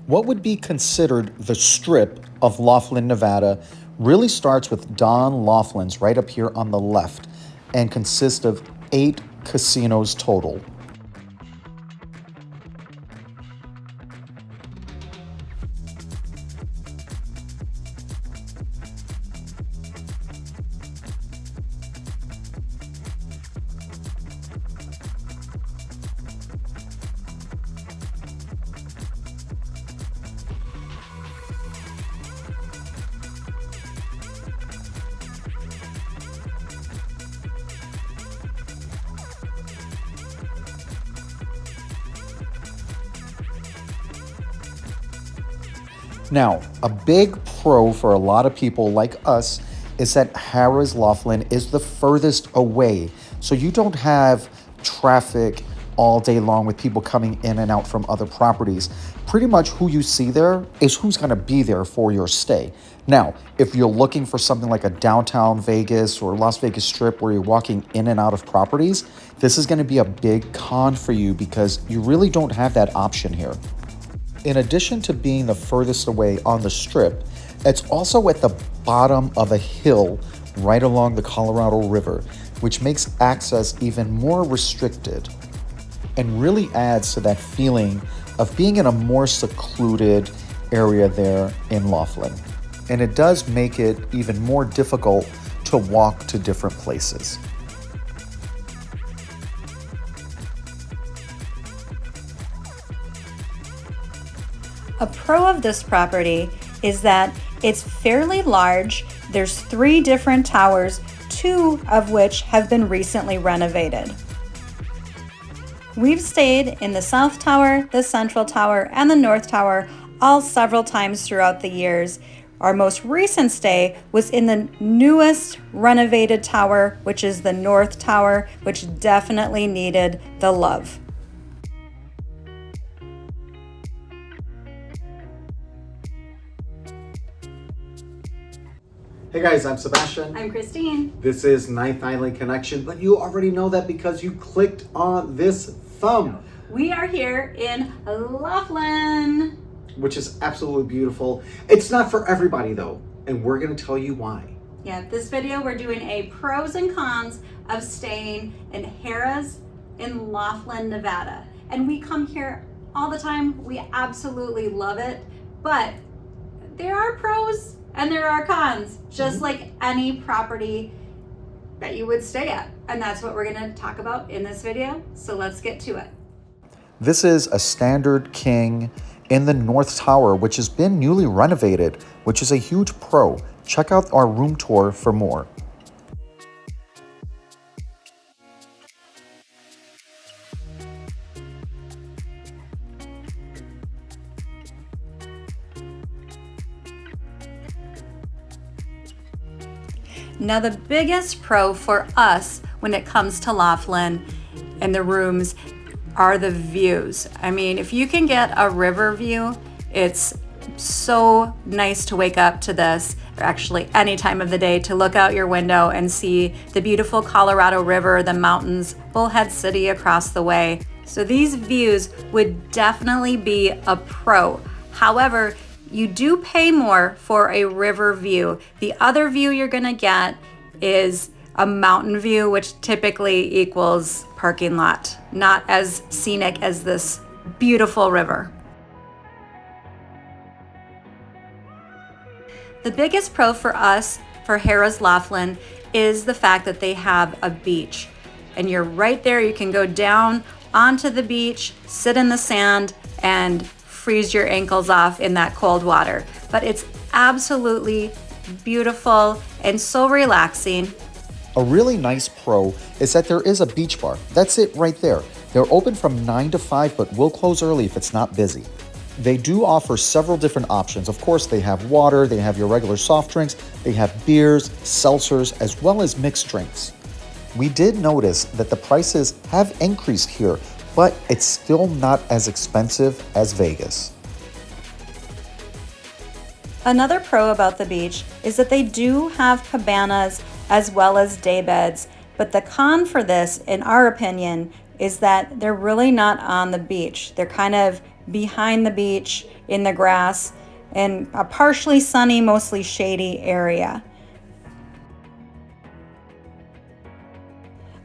What would be considered the strip of Laughlin, Nevada, really starts with Don Laughlin's right up here on the left and consists of 8 casinos total. Now, a big pro for a lot of people like us is that Harrah's Laughlin is the furthest away. So you don't have traffic all day long with people coming in and out from other properties. Pretty much who you see there is who's going to be there for your stay. Now, if you're looking for something like a downtown Vegas or Las Vegas Strip where you're walking in and out of properties, this is going to be a big con for you because you really don't have that option here. In addition to being the furthest away on the Strip, it's also at the bottom of a hill right along the Colorado River, which makes access even more restricted and really adds to that feeling of being in a more secluded area there in Laughlin. And it does make it even more difficult to walk to different places. A pro of this property is that it's fairly large. There's 3 different towers, 2 of which have been recently renovated. We've stayed in the South Tower, the Central Tower, and the North Tower all several times throughout the years. Our most recent stay was in the newest renovated tower, which is the North Tower, which definitely needed the love. Hey guys, I'm Sebastian. I'm Christine. This is Ninth Island Connection, but you already know that because you clicked on this thumb. We are here in Laughlin, which is absolutely beautiful. It's not for everybody though, and we're gonna tell you why. Yeah, this video we're doing a pros and cons of staying in Harrah's in Laughlin, Nevada. And we come here all the time. We absolutely love it, but there are pros and there are cons, just like any property that you would stay at. And that's what we're gonna talk about in this video. So let's get to it. This is a standard king in the North Tower, which has been newly renovated, which is a huge pro. Check out our room tour for more. Now the biggest pro for us when it comes to Laughlin and the rooms are the views. I mean, if you can get a river view, it's so nice to wake up to this, or actually any time of the day, to look out your window and see the beautiful Colorado River, the mountains, Bullhead City across the way. So these views would definitely be a pro. However, you do pay more for a river view. The other view you're gonna get is a mountain view, which typically equals parking lot, not as scenic as this beautiful river. The biggest pro for us for Harrah's Laughlin is the fact that they have a beach. And you're right there, you can go down onto the beach, sit in the sand, and freeze your ankles off in that cold water. But it's absolutely beautiful and so relaxing. A really nice pro is that there is a beach bar. That's it right there. They're open from 9 to 5, but will close early if it's not busy. They do offer several different options. Of course, they have water, they have your regular soft drinks, they have beers, seltzers, as well as mixed drinks. We did notice that the prices have increased here, but it's still not as expensive as Vegas. Another pro about the beach is that they do have cabanas as well as day beds, but the con for this, in our opinion, is that they're really not on the beach. They're kind of behind the beach in the grass in a partially sunny, mostly shady area.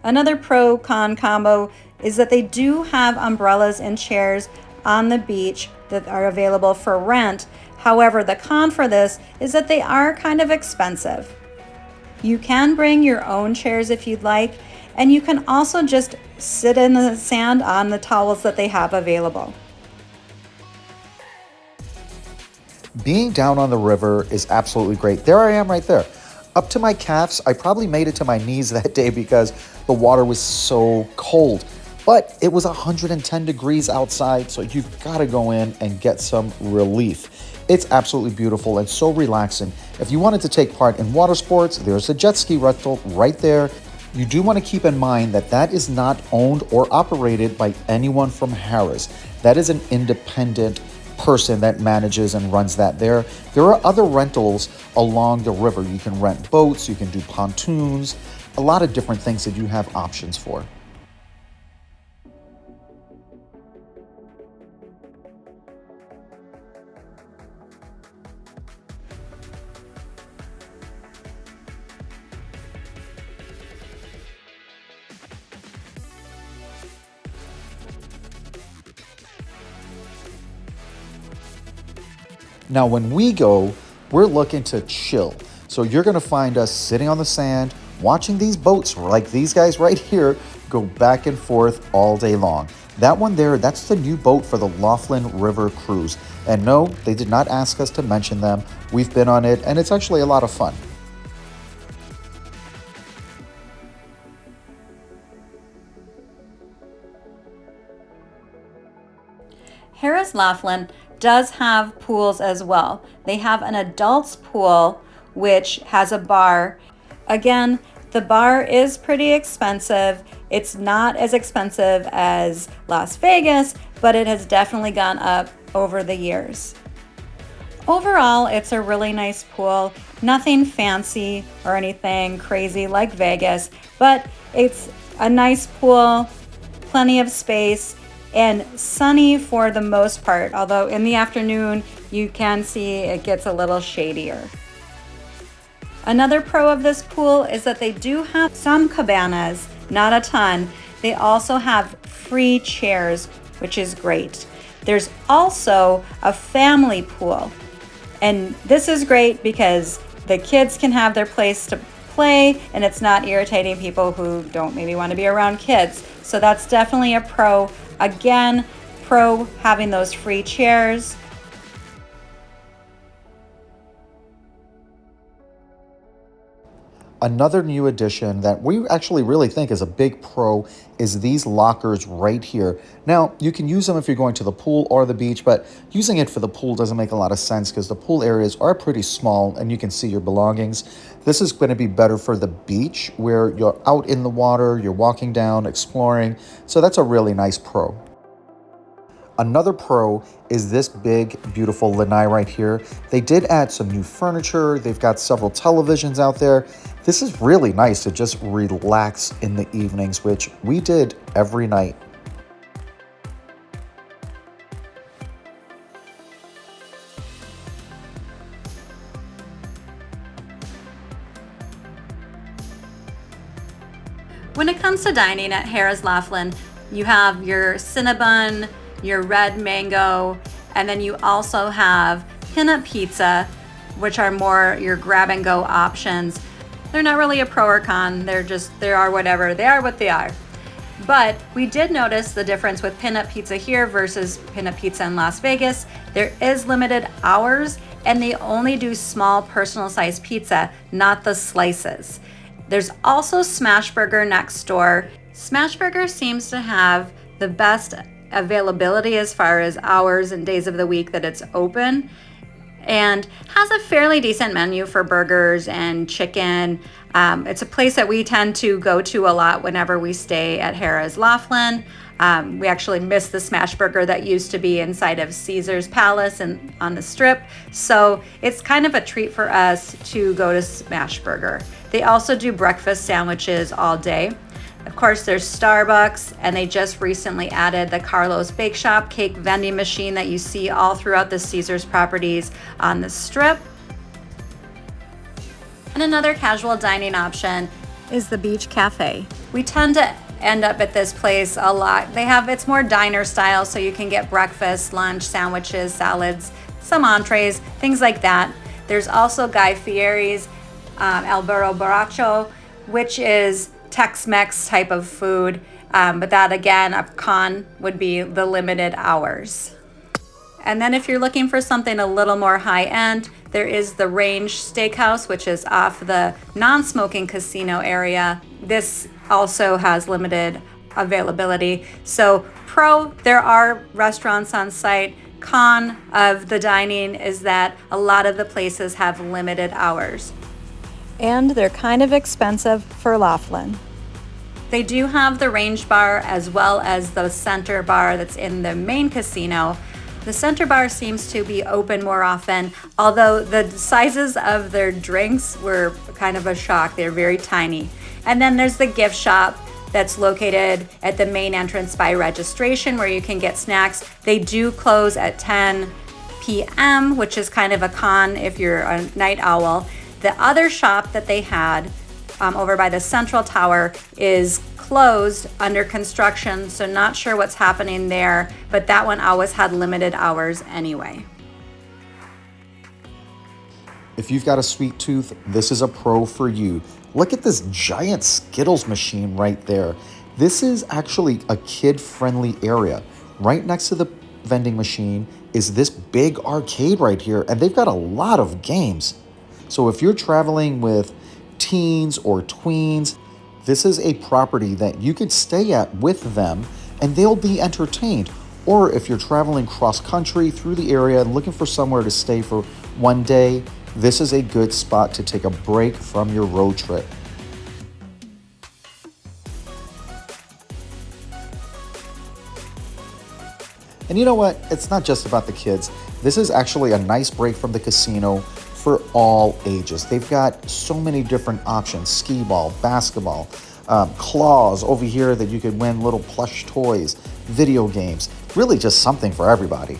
Another pro-con combo is that they do have umbrellas and chairs on the beach that are available for rent. However, the con for this is that they are kind of expensive. You can bring your own chairs if you'd like, and you can also just sit in the sand on the towels that they have available. Being down on the river is absolutely great. There I am right there. Up to my calves. I probably made it to my knees that day because the water was so cold. But it was 110 degrees outside, so you've got to go in and get some relief. It's absolutely beautiful and so relaxing. If you wanted to take part in water sports, there's a jet ski rental right there. You do want to keep in mind that that is not owned or operated by anyone from Harrah's. That is an independent person that manages and runs that there. There are other rentals along the river. You can rent boats, you can do pontoons, a lot of different things that you have options for. Now, when we go, we're looking to chill. So you're gonna find us sitting on the sand, watching these boats like these guys right here go back and forth all day long. That one there, that's the new boat for the Laughlin River Cruise. And no, they did not ask us to mention them. We've been on it and it's actually a lot of fun. Harrah's Laughlin does have pools as well. They have an adults pool which has a bar. Again, the bar is pretty expensive. It's not as expensive as Las Vegas, but it has definitely gone up over the years. Overall, it's a really nice pool. Nothing fancy or anything crazy like Vegas, but it's a nice pool, plenty of space, and sunny for the most part, although in the afternoon you can see it gets a little shadier. Another pro of this pool is that they do have some cabanas, not a ton. They also have free chairs, which is great. There's also a family pool, and this is great because the kids can have their place to play and it's not irritating people who don't maybe want to be around kids. So that's definitely a pro. Again, pro having those free chairs. Another new addition that we actually really think is a big pro is these lockers right here. Now, you can use them if you're going to the pool or the beach, but using it for the pool doesn't make a lot of sense because the pool areas are pretty small and you can see your belongings. This is going to be better for the beach where you're out in the water, you're walking down, exploring. So that's a really nice pro. Another pro is this big, beautiful lanai right here. They did add some new furniture. They've got several televisions out there. This is really nice to just relax in the evenings, which we did every night. When it comes to dining at Harrah's Laughlin, you have your Cinnabon, your red mango, and then you also have peanut pizza, which are more your grab and go options. They're not really a pro or con, they are whatever, they are what they are. But we did notice the difference with peanut pizza here versus peanut pizza in Las Vegas. There is limited hours and they only do small personal size pizza, not the slices. There's also Smash Burger next door. Smash Burger seems to have the best availability as far as hours and days of the week that it's open, and has a fairly decent menu for burgers and chicken. It's a place that we tend to go to a lot whenever we stay at Harrah's Laughlin. We actually miss the Smash Burger that used to be inside of Caesar's Palace and on the Strip. So it's kind of a treat for us to go to Smash Burger. They also do breakfast sandwiches all day. Of course, there's Starbucks, and they just recently added the Carlos Bake Shop cake vending machine that you see all throughout the Caesars properties on the Strip. And another casual dining option is the Beach Cafe. We tend to end up at this place a lot. It's more diner style, so you can get breakfast, lunch, sandwiches, salads, some entrees, things like that. There's also Guy Fieri's El Burro Borracho, which is Tex-Mex type of food, but that again, a con would be the limited hours. And then if you're looking for something a little more high-end, there is the Range Steakhouse, which is off the non-smoking casino area. This also has limited availability. So pro, there are restaurants on site. Con of the dining is that a lot of the places have limited hours. And they're kind of expensive for Laughlin. They do have the Range Bar as well as the Center Bar that's in the main casino. The Center Bar seems to be open more often, although the sizes of their drinks were kind of a shock. They're very tiny. And then there's the gift shop that's located at the main entrance by registration, where you can get snacks. They do close at 10 p.m., which is kind of a con if you're a night owl. The other shop that they had over by the Central Tower is closed, under construction, so not sure what's happening there, but that one always had limited hours anyway. If you've got a sweet tooth, this is a pro for you. Look at this giant Skittles machine right there. This is actually a kid-friendly area. Right next to the vending machine is this big arcade right here, and they've got a lot of games. So if you're traveling with teens or tweens, this is a property that you could stay at with them and they'll be entertained. Or if you're traveling cross-country through the area and looking for somewhere to stay for one day, this is a good spot to take a break from your road trip. And you know what? It's not just about the kids. This is actually a nice break from the casino for all ages. They've got so many different options: skee ball, basketball, claws over here that you could win little plush toys, video games, really just something for everybody.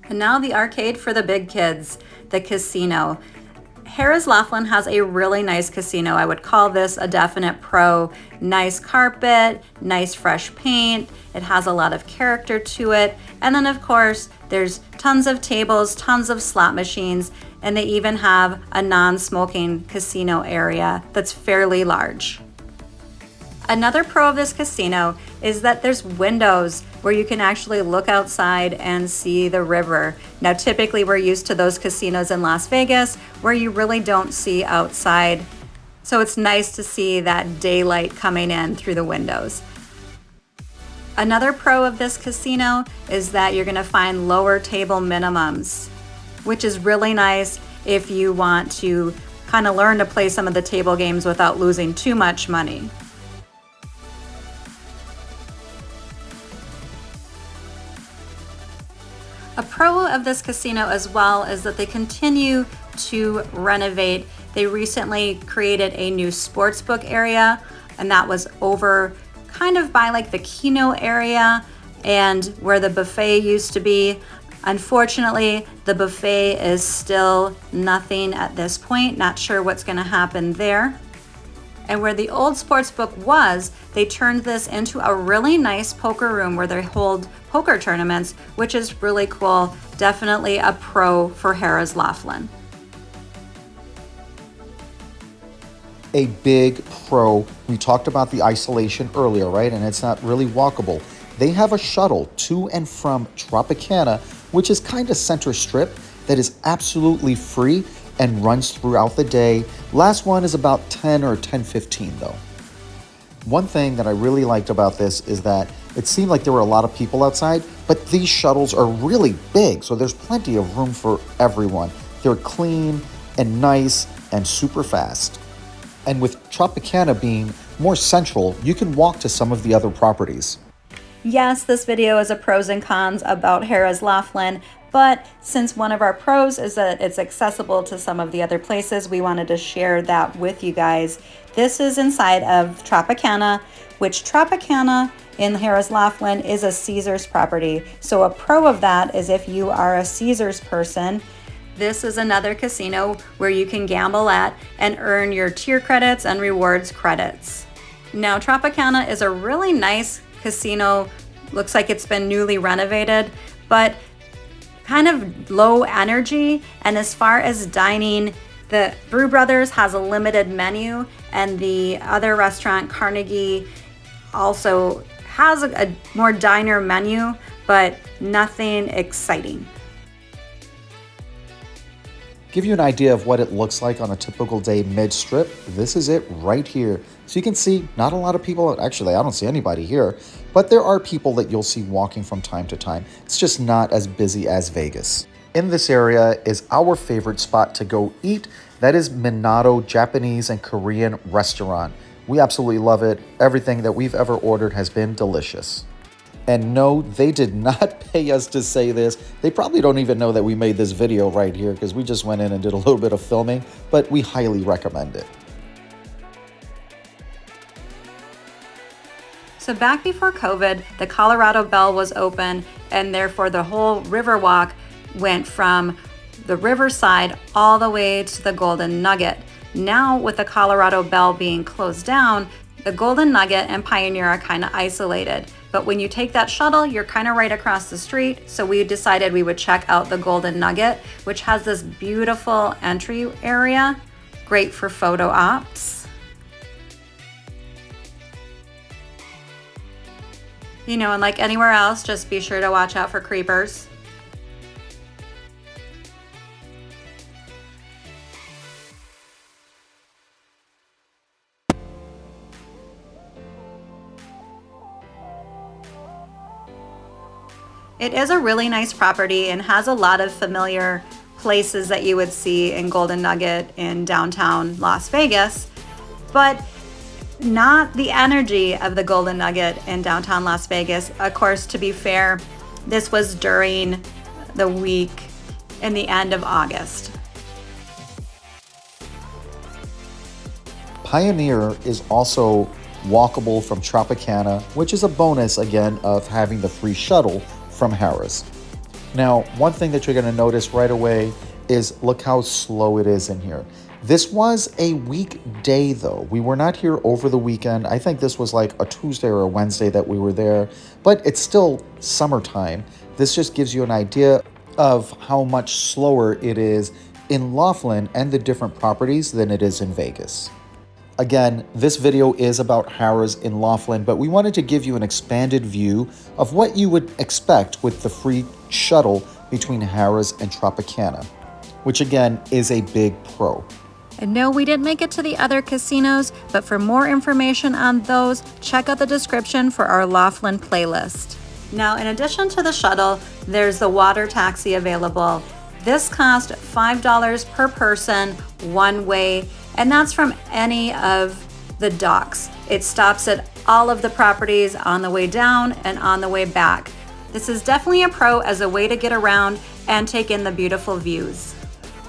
And now the arcade for the big kids, the casino. Harrah's Laughlin has a really nice casino. I would call this a definite pro. Nice carpet, nice fresh paint. It has a lot of character to it. And then of course, there's tons of tables, tons of slot machines, and they even have a non-smoking casino area that's fairly large. Another pro of this casino is that there's windows where you can actually look outside and see the river. Now, typically we're used to those casinos in Las Vegas where you really don't see outside. So it's nice to see that daylight coming in through the windows. Another pro of this casino is that you're gonna find lower table minimums, which is really nice if you want to kind of learn to play some of the table games without losing too much money. A pro of this casino as well is that they continue to renovate. They recently created a new sportsbook area, and that was over kind of by like the Keno area and where the buffet used to be. Unfortunately, the buffet is still nothing at this point. Not sure what's gonna happen there. And where the old sportsbook was, they turned this into a really nice poker room where they hold poker tournaments, which is really cool. Definitely a pro for Harrah's Laughlin. A big pro. We talked about the isolation earlier, right? And it's not really walkable. they have a shuttle to and from Tropicana, which is kind of center strip, that is absolutely free and runs throughout the day. Last one is about 10 or 10:15 though. One thing that I really liked about this is that it seemed like there were a lot of people outside, but these shuttles are really big, so there's plenty of room for everyone. They're clean and nice and super fast. And with Tropicana being more central, you can walk to some of the other properties. Yes, this video is a pros and cons about Harrah's Laughlin, but since one of our pros is that it's accessible to some of the other places, we wanted to share that with you guys. This is inside of Tropicana, which Tropicana in Harrah's Laughlin is a Caesars property. So a pro of that is if you are a Caesars person, this is another casino where you can gamble at and earn your tier credits and rewards credits. Now, Tropicana is a really nice casino. Looks like it's been newly renovated, but kind of low energy. And as far as dining, the Brew Brothers has a limited menu, and the other restaurant, Carnegie, also has a more diner menu, but nothing exciting. Give you an idea of what it looks like on a typical day mid-strip. This is it right here. So you can see not a lot of people, actually I don't see anybody here, but there are people that you'll see walking from time to time. It's just not as busy as Vegas. In this area is our favorite spot to go eat. That is Minato Japanese and Korean restaurant. We absolutely love it. Everything that we've ever ordered has been delicious. And no, they did not pay us to say this. They probably don't even know that we made this video right here because we just went in and did a little bit of filming, but we highly recommend it. So back before COVID, the Colorado Bell was open, and therefore the whole Riverwalk went from the riverside all the way to the Golden Nugget. Now with the Colorado Bell being closed down, the Golden Nugget and Pioneer are kind of isolated. But when you take that shuttle, you're kind of right across the street. So we decided we would check out the Golden Nugget, which has this beautiful entry area, great for photo ops. You know, and like anywhere else, just be sure to watch out for creepers. It is a really nice property and has a lot of familiar places that you would see in Golden Nugget in downtown Las Vegas, but not the energy of the Golden Nugget in downtown Las Vegas. Of course, to be fair, this was during the week in the end of August. Pioneer is also walkable from Tropicana, which is a bonus again of having the free shuttle from Harrah's. Now, one thing that you're going to notice right away is look how slow it is in here. This was a weekday though. We were not here over the weekend. I think this was like a Tuesday or a Wednesday that we were there, but it's still summertime. This just gives you an idea of how much slower it is in Laughlin and the different properties than it is in Vegas. Again, this video is about Harrah's in Laughlin, but we wanted to give you an expanded view of what you would expect with the free shuttle between Harrah's and Tropicana, which again is a big pro. And no, we didn't make it to the other casinos, but for more information on those, check out the description for our Laughlin playlist. Now, in addition to the shuttle, there's the water taxi available. This cost $5 per person, one way, and that's from any of the docks. It stops at all of the properties on the way down and on the way back. This is definitely a pro as a way to get around and take in the beautiful views.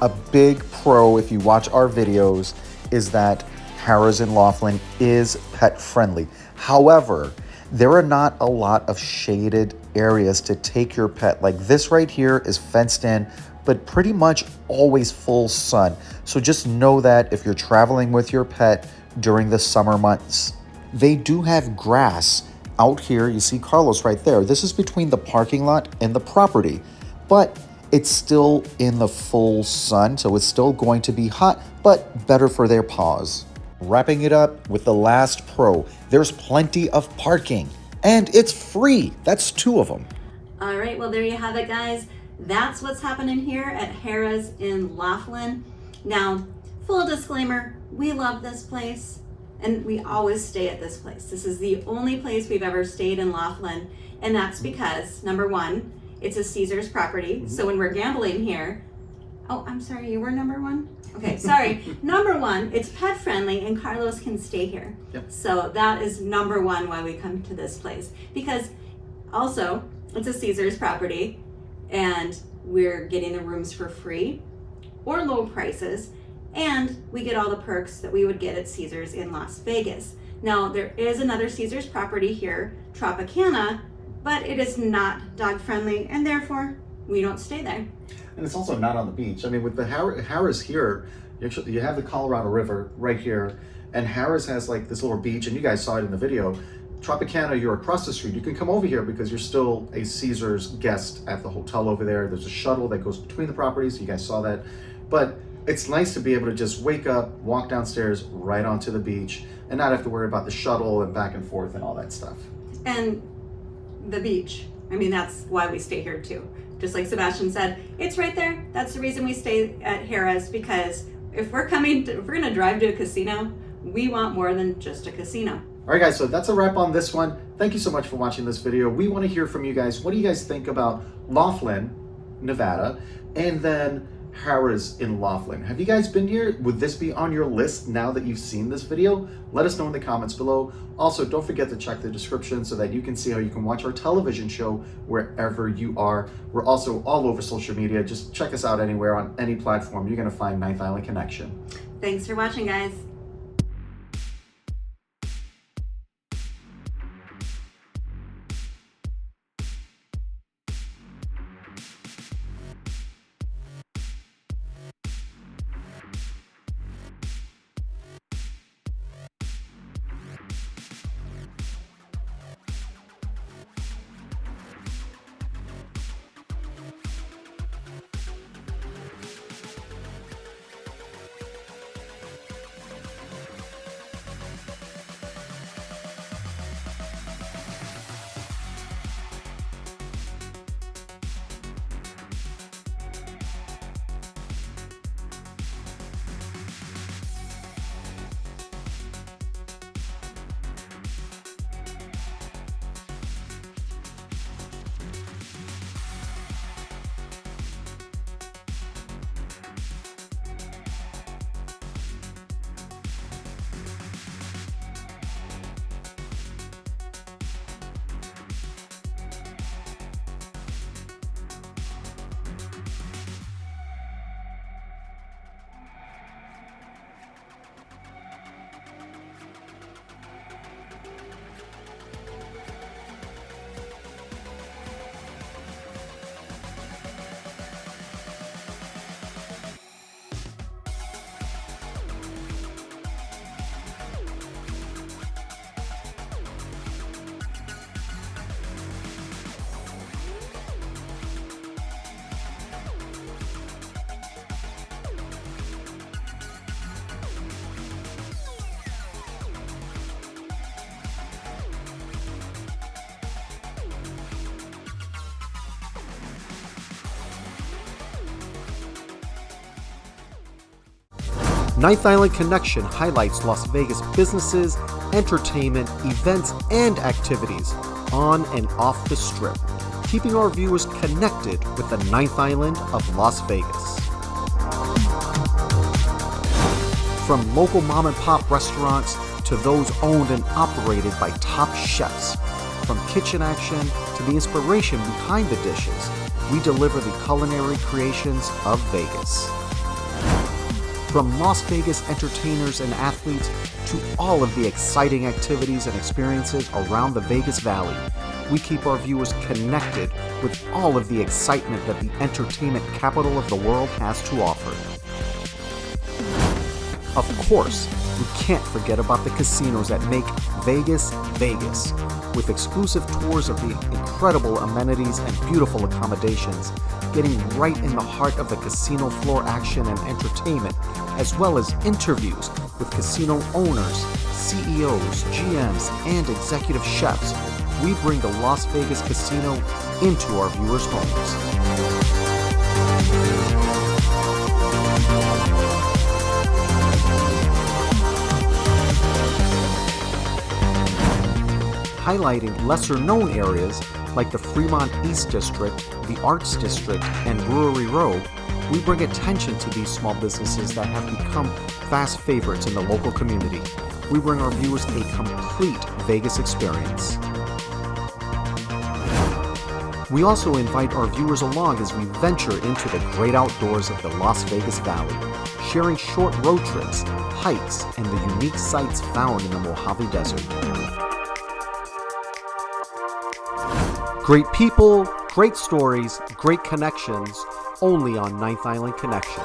A big pro, if you watch our videos, is that Harrah's in Laughlin is pet friendly. However, there are not a lot of shaded areas to take your pet. Like this right here is fenced in, but pretty much always full sun. So just know that if you're traveling with your pet during the summer months. They do have grass out here. You see Carlos right there. This is between the parking lot and the property, but it's still in the full sun, so it's still going to be hot, but better for their paws. Wrapping it up with the last pro, there's plenty of parking And it's free. That's 2 of them. All right, well, there you have it, guys. That's what's happening here at Harrah's in Laughlin. Now, full disclaimer, we love this place and we always stay at this place. This is the only place we've ever stayed in Laughlin, and that's because, number one, it's a Caesars property. So when we're gambling here, oh, I'm sorry, you were number one? Okay, sorry. Number one, it's pet friendly and Carlos can stay here. Yep. So that is number one why we come to this place. Because also, it's a Caesars property and we're getting the rooms for free or low prices, and we get all the perks that we would get at Caesars in Las Vegas. Now, there is another Caesars property here, Tropicana, but it is not dog friendly and therefore we don't stay there. And it's also not on the beach. I mean, with the Harrah's here, you have the Colorado River right here, and Harrah's has like this little beach, and you guys saw it in the video. Tropicana, you're across the street. You can come over here because you're still a Caesars guest at the hotel over there. There's a shuttle that goes between the properties. You guys saw that. But it's nice to be able to just wake up, walk downstairs, right onto the beach, and not have to worry about the shuttle and back and forth and all that stuff. And the beach, I mean, that's why we stay here too. Just like Sebastian said, it's right there. That's the reason we stay at Harrah's, because if we're gonna drive to a casino, we want more than just a casino. All right, guys, so that's a wrap on this one. Thank you so much for watching this video. We want to hear from you guys. What do you guys think about Laughlin, Nevada, and then Harrah's in Laughlin? Have you guys been here? Would this be on your list now that you've seen this video? Let us know in the comments below. Also, don't forget to check the description so that you can see how you can watch our television show wherever you are. We're also all over social media. Just check us out anywhere on any platform. You're going to find Ninth Island Connection. Thanks for watching, guys. Ninth Island Connection highlights Las Vegas businesses, entertainment, events, and activities on and off the Strip, keeping our viewers connected with the Ninth Island of Las Vegas. From local mom and pop restaurants to those owned and operated by top chefs, from kitchen action to the inspiration behind the dishes, we deliver the culinary creations of Vegas. From Las Vegas entertainers and athletes to all of the exciting activities and experiences around the Vegas Valley, we keep our viewers connected with all of the excitement that the entertainment capital of the world has to offer. Of course, we can't forget about the casinos that make Vegas, Vegas, with exclusive tours of the incredible amenities and beautiful accommodations, getting right in the heart of the casino floor action and entertainment, as well as interviews with casino owners, CEOs, GMs, and executive chefs, we bring the Las Vegas casino into our viewers' homes. Highlighting lesser-known areas like the Fremont East District, the Arts District, and Brewery Row, we bring attention to these small businesses that have become fast favorites in the local community. We bring our viewers a complete Vegas experience. We also invite our viewers along as we venture into the great outdoors of the Las Vegas Valley, sharing short road trips, hikes, and the unique sights found in the Mojave Desert. Great people, great stories, great connections, only on Ninth Island Connection.